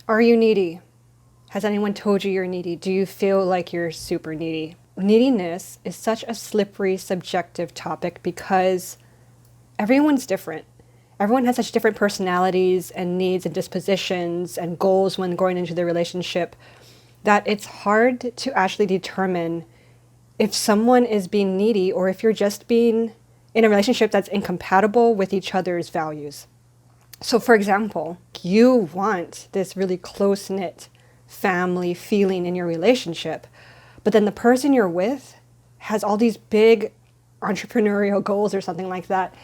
Are you needy? Has anyone told you you're needy? Do you feel like you're super needy? Neediness is such a slippery, subjective topic because everyone's different. Everyone has such different personalities and needs and dispositions and goals when going into their relationship that it's hard to actually determine if someone is being needy or if you're just being in a relationship that's incompatible with each other's values. So for example, you want this really close-knit family feeling in your relationship, but then the person you're with has all these big entrepreneurial goals or something like that.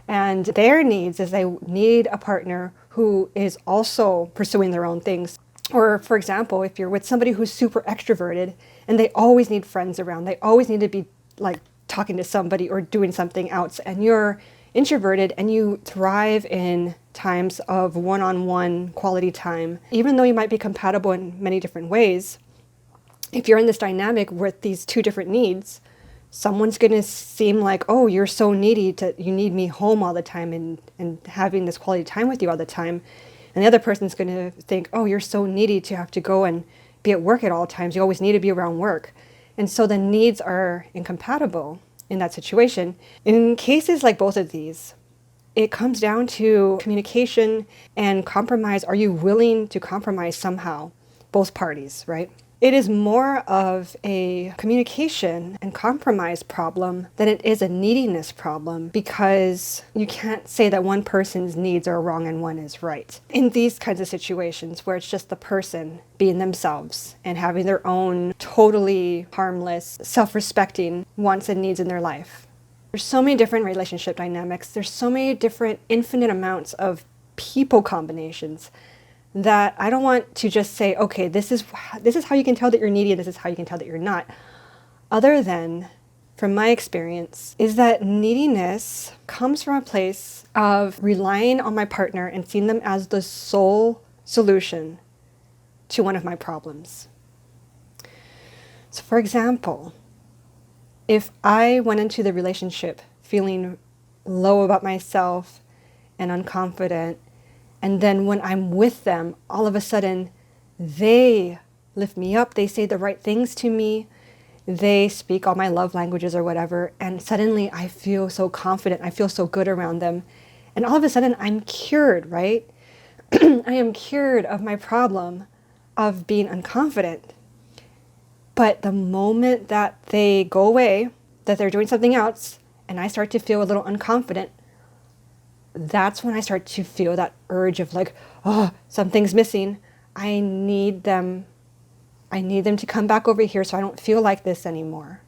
And their needs is they need a partner who is also pursuing their own things. Or for example, if you're with somebody who's super extroverted and they always need friends around, they always need to be like talking to somebody or doing something else, and you're introverted and you thrive in times of one-on-one quality time, even though you might be compatible in many different ways. If you're in this dynamic with these two different needs, someone's going to seem like, oh, you're so needy, you need me home all the time and having this quality time with you all the time. And the other person's going to think, oh, you're so needy to have to go and be at work at all times. You always need to be around work. And so the needs are incompatible in that situation. In cases like both of these, it comes down to communication and compromise. Are you willing to compromise somehow? Both parties, right? It is more of a communication and compromise problem than it is a neediness problem, because you can't say that one person's needs are wrong and one is right. In these kinds of situations where it's just the person being themselves and having their own totally harmless, self-respecting wants and needs in their life. There's so many different relationship dynamics. There's so many different infinite amounts of people combinations that I don't want to just say, okay, this is how you can tell that you're needy and this is how you can tell that you're not. Other than, from my experience, is that neediness comes from a place of relying on my partner and seeing them as the sole solution to one of my problems. So for example, if I went into the relationship feeling low about myself and unconfident, and then when I'm with them, all of a sudden, they lift me up. They say the right things to me. They speak all my love languages or whatever. And suddenly I feel so confident. I feel so good around them. And all of a sudden I'm cured, right? I am cured of my problem of being unconfident. But the moment that they go away, that they're doing something else, and I start to feel a little unconfident, that's when I start to feel that urge of like, oh, something's missing. I need them to come back over here so I don't feel like this anymore.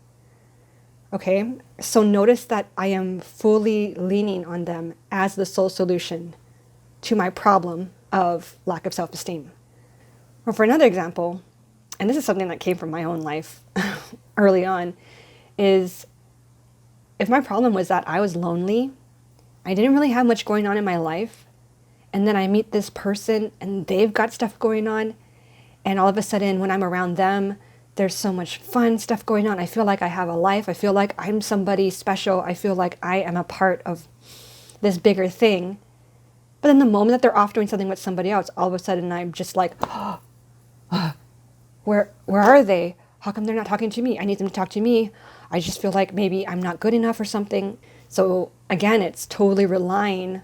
Okay, so notice that I am fully leaning on them as the sole solution to my problem of lack of self-esteem. Or for another example, and this is something that came from my own life early on, is if my problem was that I was lonely, I didn't really have much going on in my life, and then I meet this person and they've got stuff going on, and all of a sudden when I'm around them, there's so much fun stuff going on. I feel like I have a life. I feel like I'm somebody special. I feel like I am a part of this bigger thing. But then the moment that they're off doing something with somebody else, all of a sudden I'm just like, where are they? How come they're not talking to me? I need them to talk to me. I just feel like maybe I'm not good enough or something. So again, it's totally relying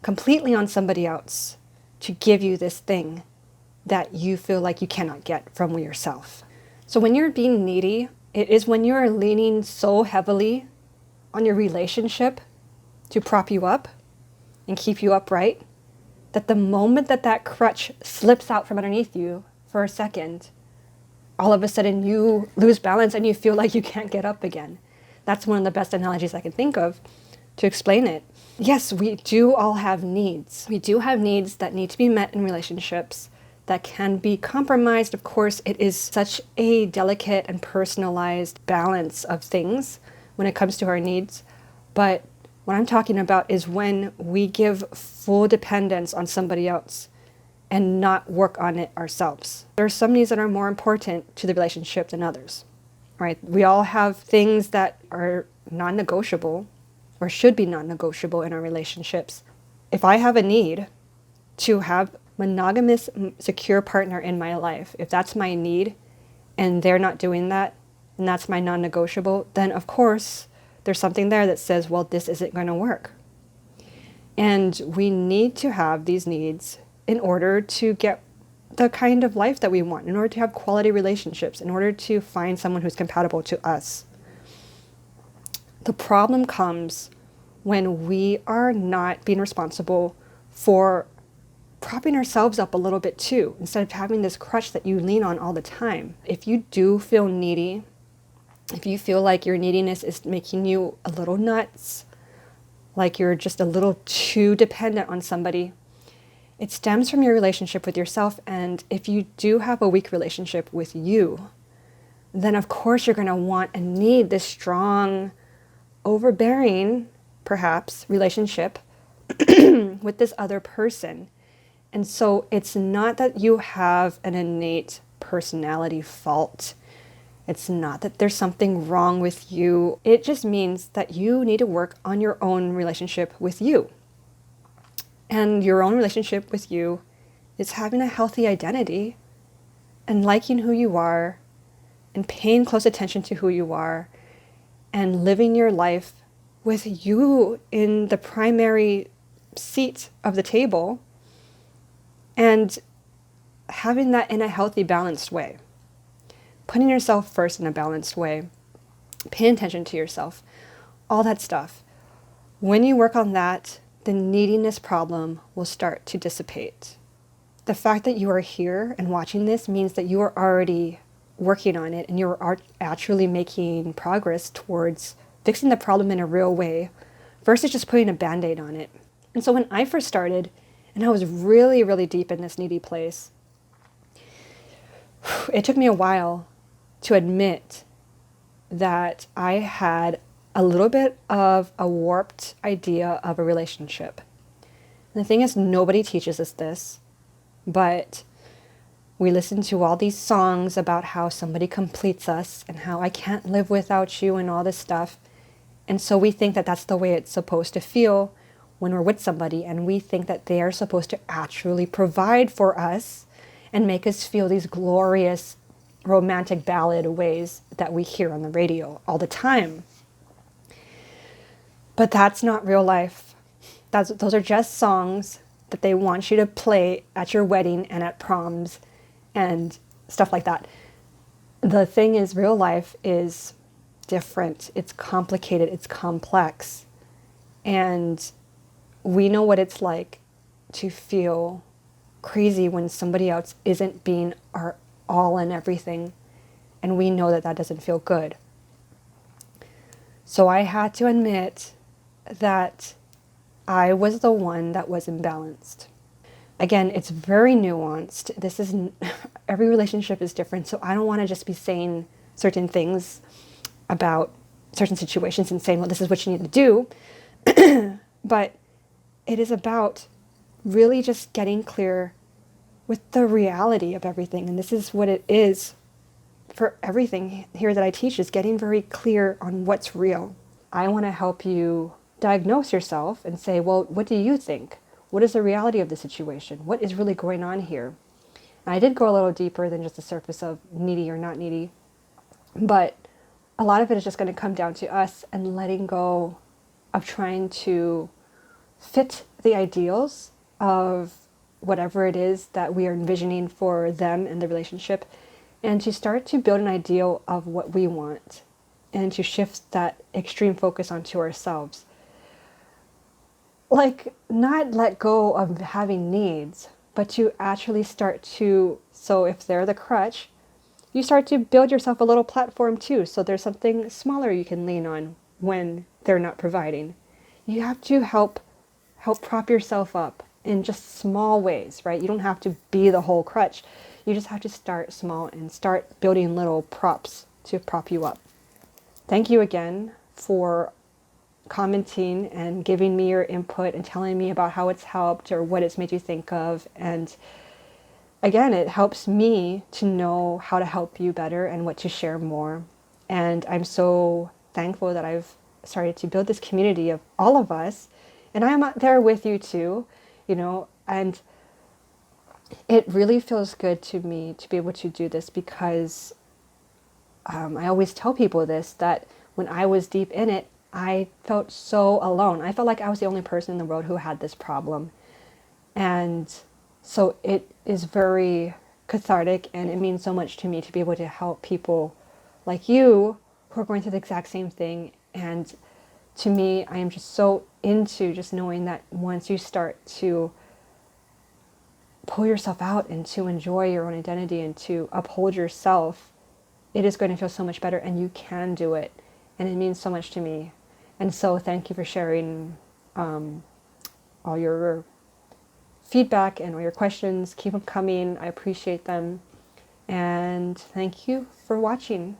completely on somebody else to give you this thing that you feel like you cannot get from yourself. So when you're being needy, it is when you're leaning so heavily on your relationship to prop you up and keep you upright, that the moment that that crutch slips out from underneath you for a second, all of a sudden you lose balance and you feel like you can't get up again. That's one of the best analogies I can think of to explain it. Yes, we do all have needs. We do have needs that need to be met in relationships that can be compromised. Of course, it is such a delicate and personalized balance of things when it comes to our needs. But what I'm talking about is when we give full dependence on somebody else and not work on it ourselves. There are some needs that are more important to the relationship than others, right? We all have things that are non-negotiable or should be non-negotiable in our relationships. If I have a need to have monogamous, secure partner in my life, if that's my need and they're not doing that, and that's my non-negotiable, then of course there's something there that says, well, this isn't going to work. And we need to have these needs in order to get the kind of life that we want, in order to have quality relationships, in order to find someone who's compatible to us. The problem comes when we are not being responsible for propping ourselves up a little bit too, instead of having this crutch that you lean on all the time. If you do feel needy, if you feel like your neediness is making you a little nuts, like you're just a little too dependent on somebody, it stems from your relationship with yourself. And if you do have a weak relationship with you, then of course you're going to want and need this strong, overbearing, perhaps, relationship with this other person. And so it's not that you have an innate personality fault. It's not that there's something wrong with you. It just means that you need to work on your own relationship with you. And your own relationship with you is having a healthy identity and liking who you are and paying close attention to who you are and living your life with you in the primary seat of the table and having that in a healthy, balanced way. Putting yourself first in a balanced way, paying attention to yourself, all that stuff. When you work on that, the neediness problem will start to dissipate. The fact that you are here and watching this means that you are already working on it and you are actually making progress towards fixing the problem in a real way versus just putting a Band-Aid on it. And so when I first started, and I was really, really deep in this needy place, it took me a while to admit that I had a little bit of a warped idea of a relationship. And the thing is, nobody teaches us this, but we listen to all these songs about how somebody completes us and how I can't live without you and all this stuff. And so we think that that's the way it's supposed to feel when we're with somebody, and we think that they are supposed to actually provide for us and make us feel these glorious romantic ballad ways that we hear on the radio all the time. But that's not real life. Those are just songs that they want you to play at your wedding and at proms and stuff like that. The thing is, real life is different. It's complicated. It's complex. And we know what it's like to feel crazy when somebody else isn't being our all and everything, and we know that that doesn't feel good. So I had to admit that I was the one that was imbalanced. Again, it's very nuanced. Every relationship is different, so I don't want to just be saying certain things about certain situations and saying, well, this is what you need to do. But it is about really just getting clear with the reality of everything. And this is what it is for everything here that I teach, is getting very clear on what's real. I want to help you diagnose yourself and say, well, what do you think? What is the reality of the situation? What is really going on here? And I did go a little deeper than just the surface of needy or not needy, but a lot of it is just going to come down to us and letting go of trying to fit the ideals of whatever it is that we are envisioning for them in the relationship, and to start to build an ideal of what we want and to shift that extreme focus onto ourselves. Like, not let go of having needs, but to actually start to, so if they're the crutch, you start to build yourself a little platform too, so there's something smaller you can lean on when they're not providing. You have to help prop yourself up in just small ways, right? You don't have to be the whole crutch. You just have to start small and start building little props to prop you up. Thank you again for commenting and giving me your input and telling me about how it's helped or what it's made you think of. And again, it helps me to know how to help you better and what to share more. And I'm so thankful that I've started to build this community of all of us. And I'm out there with you too, and it really feels good to me to be able to do this because I always tell people this, that when I was deep in it, I felt so alone. I felt like I was the only person in the world who had this problem. And so it is very cathartic, and it means so much to me to be able to help people like you who are going through the exact same thing. And to me, I am just so into just knowing that once you start to pull yourself out and to enjoy your own identity and to uphold yourself, it is going to feel so much better, and you can do it. And it means so much to me. And so thank you for sharing all your feedback and all your questions. Keep them coming. I appreciate them. And thank you for watching.